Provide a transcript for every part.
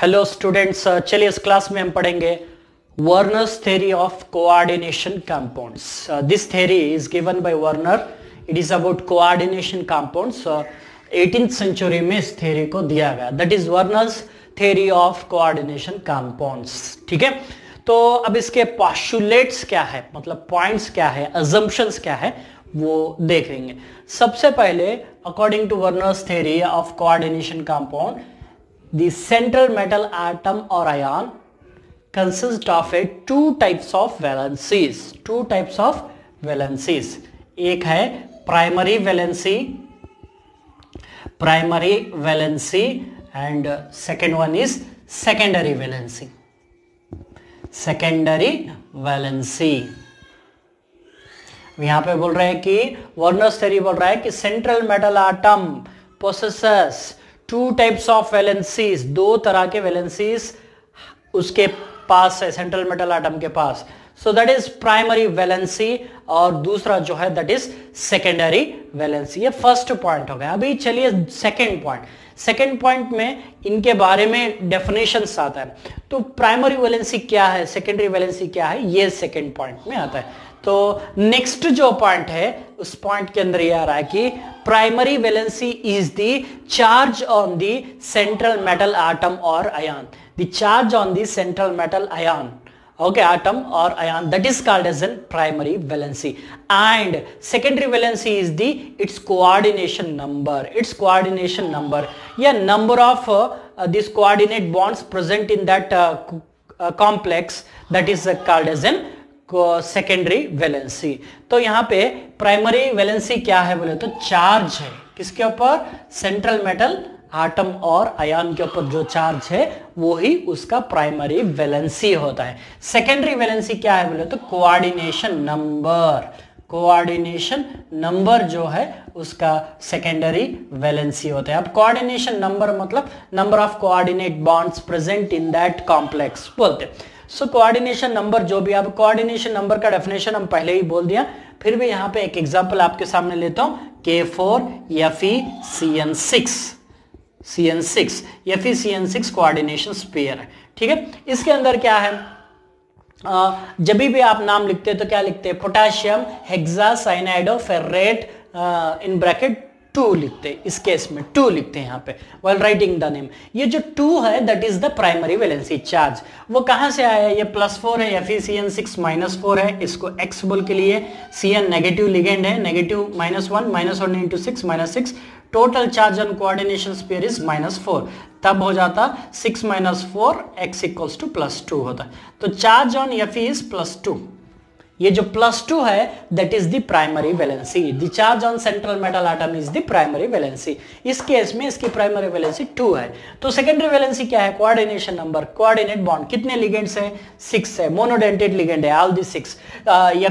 Hello students, चलिए इस class में हम पढ़ेंगे Werner's theory of coordination compounds. This theory is given by Werner. It is about coordination compounds. 18th century में इस थ्योरी को दिया गया. That is Werner's theory of coordination compounds. ठीक है, तो अब इसके पोस्टुलेट्स क्या है, मतलब पॉइंट्स क्या है, अजम्पशंस क्या है, वो देखेंगे. सबसे पहले according to Werner's theory of coordination compound, the central metal atom or ion consists of two types of valencies. Two types of valencies. एक है primary valency and second one is secondary valency. यहां पे बोल रहे हैं कि Werner's theory बोल रहा है कि central metal atom possesses two types of valencies, दो तरह के वैलेंसीज उसके पास है, सेंट्रल मेटल आटम के पास. So that is primary valency और दूसरा जो है दैट इज सेकेंडरी वैलेंसी. ये फर्स्ट पॉइंट हो गया. अभी चलिए सेकेंड पॉइंट में इनके बारे में डेफिनेशंस आता है. तो प्राइमरी वैलेंसी क्या है, सेकेंडरी वैलेंसी क्या है, ये सेकेंड पॉइंट में आता है. तो नेक्स्ट जो पॉइंट है उस पॉइंट के अंदर ये आ रहा है कि primary valency is the charge on the central metal atom or ion. The charge on the central metal ion, okay, atom or ion, that is called as a primary valency. And secondary valency is its coordination number, yeah, number of these coordinate bonds present in that complex, that is called as an secondary valency. तो यहां पे primary valency क्या है बोले तो charge है किसके ऊपर, central metal atom or ion के ऊपर जो चार्ज है वो ही उसका प्राइमरी वैलेंसी होता है. सेकेंडरी वैलेंसी क्या है बोले तो कोऑर्डिनेशन नंबर जो है उसका सेकेंडरी वैलेंसी होता है. अब कोऑर्डिनेशन नंबर मतलब number of coordinate bonds present in that complex बोलते हैं. सो कोऑर्डिनेशन नंबर जो भी, अब कोऑर्डिनेशन नंबर का डेफिनेशन हम पहले ही बोल दिया, फिर भी यहां पे एक एग्जांपल आपके सामने लेता हूं. Fe4Fe कोऑर्डिनेशन स्पेयर है. ठीक है, इसके अंदर क्या है, जब भी आप नाम लिखते हैं तो क्या लिखते हैं, पोटेशियम हेक्सासाइनाइडोफेरेट इन ब्रैकेट 2 लिखते हैं. इस केस में 2 लिखते हैं यहां पे व्हाइल राइटिंग द नेम. ये जो 2 है that is the primary valency charge. वो कहां से आया है, ये +4 है, FeCN6 -4 है. इसको X बोल के लिए, Cn नेगेटिव लिगेंड है, negative -1 into 6 -6. Total charge on coordination sphere is -4. तब हो जाता 6 - 4 X = +2 होता है. तो चार्ज ऑन Fe इज +2. ये जो +2 है that is the primary valency. The charge on central metal atom is the primary valency. इस केस में इसकी प्राइमरी वैलेंसी 2 है. तो सेकेंडरी वैलेंसी क्या है, कोऑर्डिनेशन नंबर, कोऑर्डिनेट बॉन्ड. कितने लिगेंड्स है, 6 है, मोनोडेंटेड लिगेंड है, all the 6.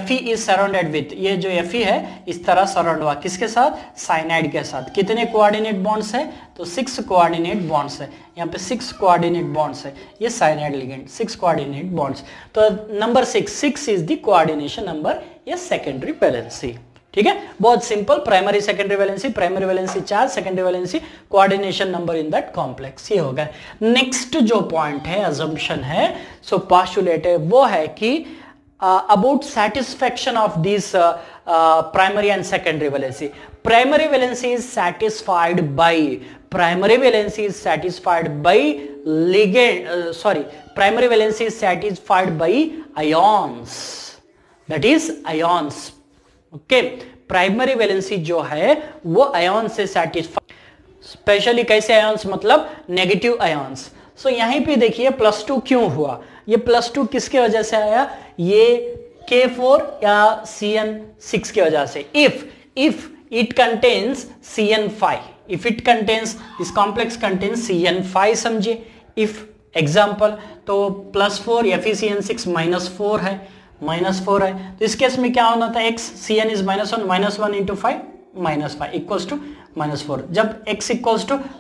Fe is surrounded with, ये जो Fe है इस तरह सराउंड हुआ किसके साथ, साइनाइड के साथ. कितने कोऑर्डिनेट बॉन्ड्स है तो 6 कोऑर्डिनेट बॉन्ड्स है. यहाँ पे 6 कोऑर्डिनेट बॉन्ड्स है, ये साइनाइड लिगेंड, 6 कोऑर्डिनेट बॉन्ड्स. तो number 6 is the coordination number, ये सेकेंडरी वैलेंसी. ठीक है, बहुत simple. Primary secondary valency charge, secondary valency coordination number in that complex. ये हो गया. नेक्स्ट जो पॉइंट है, अजम्पशन है, सो पोस्टुलेट है, वो है कि about satisfaction of these primary and secondary valency. Primary valency is satisfied by primary valency is satisfied by primary valency is satisfied by ions, that is ions. okay, primary valency जो है वो ions से satisfied. Specially कैसे ions, मतलब negative ions. सो यहीं पे देखिए +2 क्यों हुआ, ये +2 किसके वजह से आया, ये K4 या CN6 की वजह से. if it contains CN5, if it contains, this complex contains CN5 समझिए. if example, तो +4 FeCN6 -4 है, तो इस केस में क्या होना था, X Cn is -1 into 5 -5 equals to -4. जब X =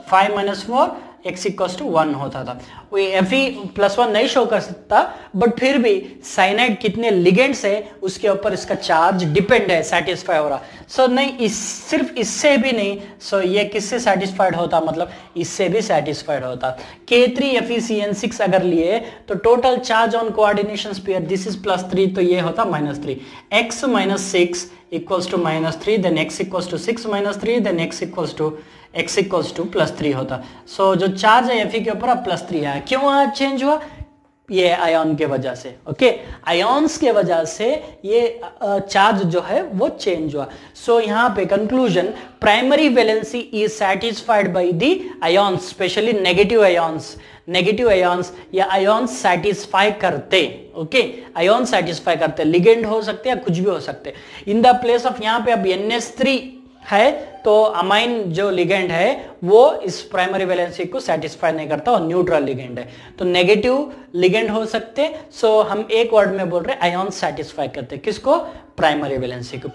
5 - 4 x इक्वल टू 1 होता था। वो Fe+1 नहीं शो कर सकता, बट फिर भी साइनाइड कितने लिगेंड्स है उसके ऊपर इसका चार्ज डिपेंड है, सेटिस्फाई हो रहा। सो नहीं, सिर्फ इससे भी नहीं, सो ये किससे सेटिस्फाइड होता, मतलब इससे भी सेटिस्फाइड होता। K3 FeCN6 अगर लिए तो total charge on coordination sphere this is +3, तो ये होता -3। x - 6 equals to -3, then x equals to 6 - 3, then x equals to +3 होता। सो जो चार्ज है Fe के ऊपर अब +3 आया। क्यों आज चेंज हुआ? ये आयन के वजह से। ओके, आयन्स के वजह से ये चार्ज जो है वो चेंज हुआ। सो यहाँ पे conclusion, primary valency is satisfied by the ions, specially negative ions या आयन्स सैटिस्फाई करते। ओके, आयन सैटिस्फाई करते, लिगेंड हो सकते हैं, कुछ भी हो सकते। इन द प्लेस ऑफ यहाँ पे अब NH3 है, तो अमाइन जो लिगेंड है वो इस प्राइमरी वैलेंसी को सेटिस्फाई नहीं करता और न्यूट्रल लिगेंड है, तो नेगेटिव लिगेंड हो सकते। सो हम एक वर्ड में बोल रहे हैं आयन सैटिस्फाई करते, किसको? प्राइमरी वैलेंसी को।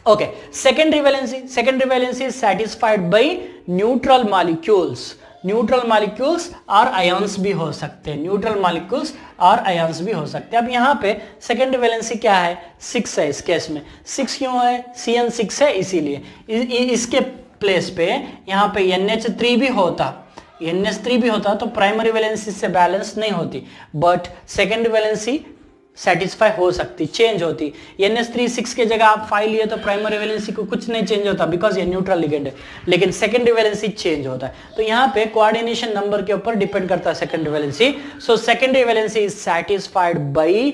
Okay, secondary valency is satisfied by neutral molecules और आयन्स भी हो सकते हैं, अब यहाँ पे सेकेंडरी वैलेंसी क्या है? 6 है। इस केस में 6 क्यों है? CN6 है, इसीलिए इसके प्लेस पे यहाँ पे NH3 भी होता तो प्राइमरी वैलेंसी से बैलेंस नहीं होती, बट सेकेंडरी वैलेंसी सेटिस्फाई हो सकती, चेंज होती। NH3 6 के जगह आप 5 लिए तो प्राइमरी वैलेंसी को कुछ नहीं चेंज होता, बिकॉज ये न्यूट्रल लिगेंड है, लेकिन सेकेंडरी वैलेंसी चेंज होता है। तो यहाँ पे कोऑर्डिनेशन नंबर के ऊपर डिपेंड करता है secondary valency. So secondary valency is satisfied by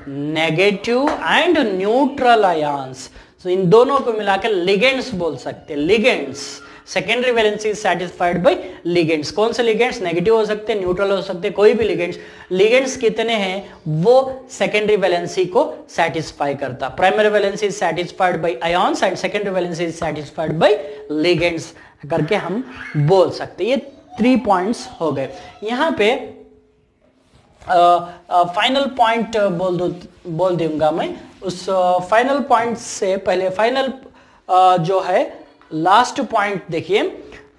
negative and neutral ions. So इन दोनों को मिलाकर लिगेंड्स बोल सकते हैं, ligands. Secondary valency is satisfied by ligands. कौन से लिगेंड्स? नेगेटिव हो सकते हैं, न्यूट्रल हो सकते हैं, कोई भी लिगेंड्स कितने हैं वो सेकेंडरी वैलेंसी को सेटिस्फाई करता। Primary valency is satisfied by ions and secondary valency is satisfied by ligands करके हम बोल सकते हैं। ये 3 पॉइंट्स हो गए। यहाँ पे फाइनल पॉइंट बोल दूंगा मैं। उस फाइनल पॉइंट से पहले फाइनल जो है लास्ट पॉइंट देखिए,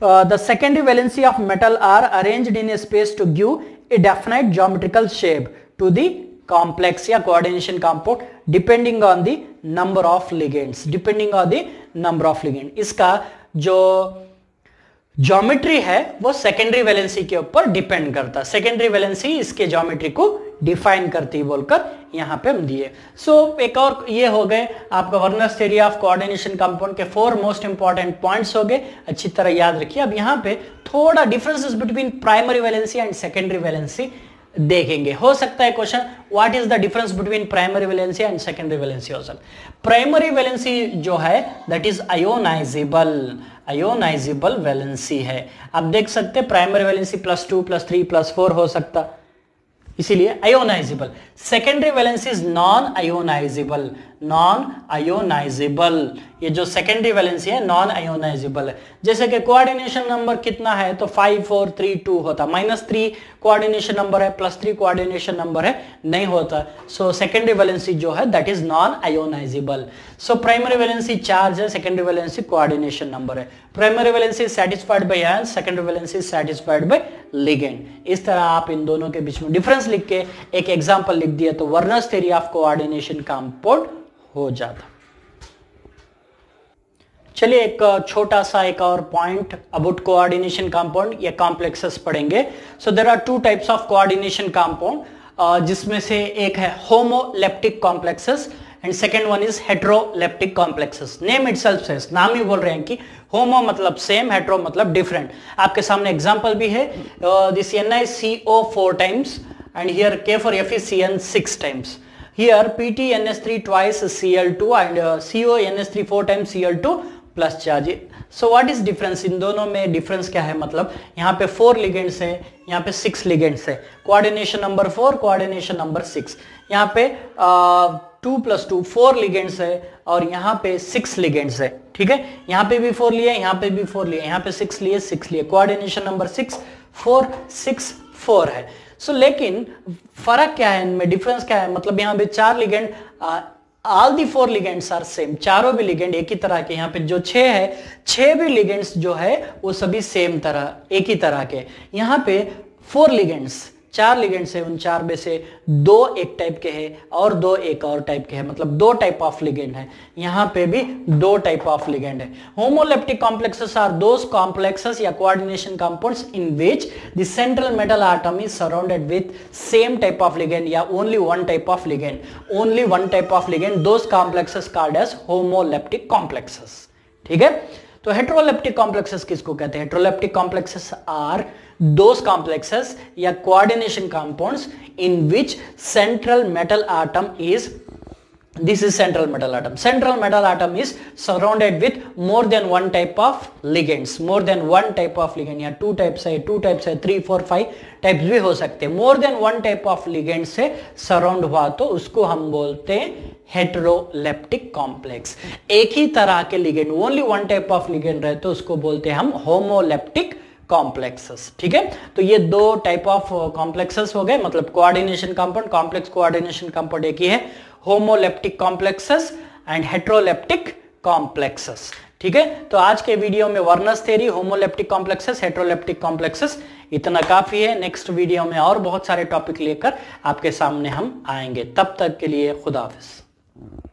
the secondary valency of metal are arranged in a space to give a definite geometrical shape to the complex या coordination compound depending on the number of ligands, इसका जो geometry है वो secondary valency के ऊपर depend करता है। Secondary valency इसके ज्योमेट्री को डिफाइन करती बोलकर यहाँ पे हम दिए। सो एक और ये हो गए आपका Werner's theory of coordination compound के 4 मोस्ट इंपॉर्टेंट पॉइंट्स हो गए, अच्छी तरह याद रखिए। अब यहाँ पे थोड़ा differences between primary valency and secondary valency देखेंगे। हो सकता है question, what is the difference between primary valency and secondary valency हो सकता है। प्राइमरी वैलेंसी जो है दैट इज आयोनाइजेबल वैलेंसी है। आप देख सकते हैं प्राइमरी वैलेंसी +2 +3 +4 हो सकता, इसीलिए ionisable. Secondary valency is non ionisable. ये जो सेकेंडरी वैलेंसी है नॉन आयोनाइजेबल है। जैसे कि कोऑर्डिनेशन नंबर कितना है तो 5 4 3 2 होता, -3 कोऑर्डिनेशन नंबर है, +3 कोऑर्डिनेशन नंबर है, नहीं होता। सो सेकेंडरी वैलेंसी जो है that is non ionizable. So primary valency charge है, सेकेंडरी वैलेंसी कोऑर्डिनेशन नंबर है। Primary valency satisfied by ions, secondary valency satisfied by ligand. इस तरह आप इन दोनों के बीच में डिफरेंस लिख के एक एग्जांपल लिख दिया तो Werner's theory of coordination compound हो जाता। चलिए एक छोटा सा एक और पॉइंट अबाउट कोऑर्डिनेशन कंपाउंड या कॉम्प्लेक्सेस पढ़ेंगे। So there are 2 types of coordination compound, जिसमें से एक है homoleptic complexes and second one is heteroleptic complexes. Name itself says, नाम ही बोल रहे हैं कि होमो मतलब सेम, हेटेरो मतलब डिफरेंट। आपके सामने एग्जांपल भी है, this NiCO 4 times and here K for FeCN 6 times. Here PtNH3 twice Cl2 and CONH3 4 times Cl2 plus charge. So what is difference? इन दोनों में डिफरेंस क्या है? मतलब यहाँ पे 4 लिगेंड्स है, यहाँ पे 6 लिगेंड्स है। Coordination number 4, coordination number 6। यहाँ पे 2 + 2 4 लिगेंड्स है और यहाँ पे 6 लिगेंड्स है, ठीक है। यहाँ पे भी 4 लिए, यहाँ पे भी 4 लिए, यहाँ पे 6 लिए, 6 लिए। कोऑर्डिनेशन नंबर 6 4 6 4 है। सो लेकिन फर्क क्या है इनमें, डिफरेंस क्या है? मतलब यहाँ पे 4 ligand all the 4 ligands are same, चारों भी लिगेंड एक ही तरह के, यहाँ पे जो 6 है 6 भी लिगेंड्स जो है वो सभी सेम तरह एक ही तरह के। यहाँ पे 4 लिगेंड्स, 4 लिगेंड्स है, उन 4 में से 2 एक टाइप के हैं और 2 एक और टाइप के हैं, मतलब 2 टाइप ऑफ लिगेंड है। यहाँ पे भी 2 टाइप ऑफ लिगेंड है। Homoleptic complexes are those complexes या coordination compounds in which the central metal atom is surrounded with same type of ligand या only one type of ligand, only one type of ligand, those complexes called as homoleptic complexes. ठीक है, तो heteroleptic complexes किसको कहते हैं? Heteroleptic complexes are those complexes या coordination compounds in which central metal atom is, this is central metal atom, central metal atom is surrounded with more than one type of ligands, more than one type of ligand, या 2 types है, 2 types है, 3 4 5 types भी हो सकते हैं। more than one type of ligand से surround हुआ तो उसको हम बोलते हैं हेट्रोलेप्टिक कॉम्प्लेक्स। एक ही तरह के ligand, only one type of ligand रहे तो उसको बोलते हैं हम होमोलेप्टिक कॉम्प्लेक्सेस। ठीक है, तो ये 2 टाइप ऑफ कॉम्प्लेक्सेस हो गए, मतलब coordination compound, complex coordination compound एक ही है, homoleptic complexes and heteroleptic complexes. ठीक है, तो आज के वीडियो में वर्नस theory, homoleptic complexes, heteroleptic complexes इतना काफी है। नेक्स्ट वीडियो में और बहुत सारे टॉपिक लेकर आपके सामने हम आएंगे, तब तक के लिए खुदा हाफिज।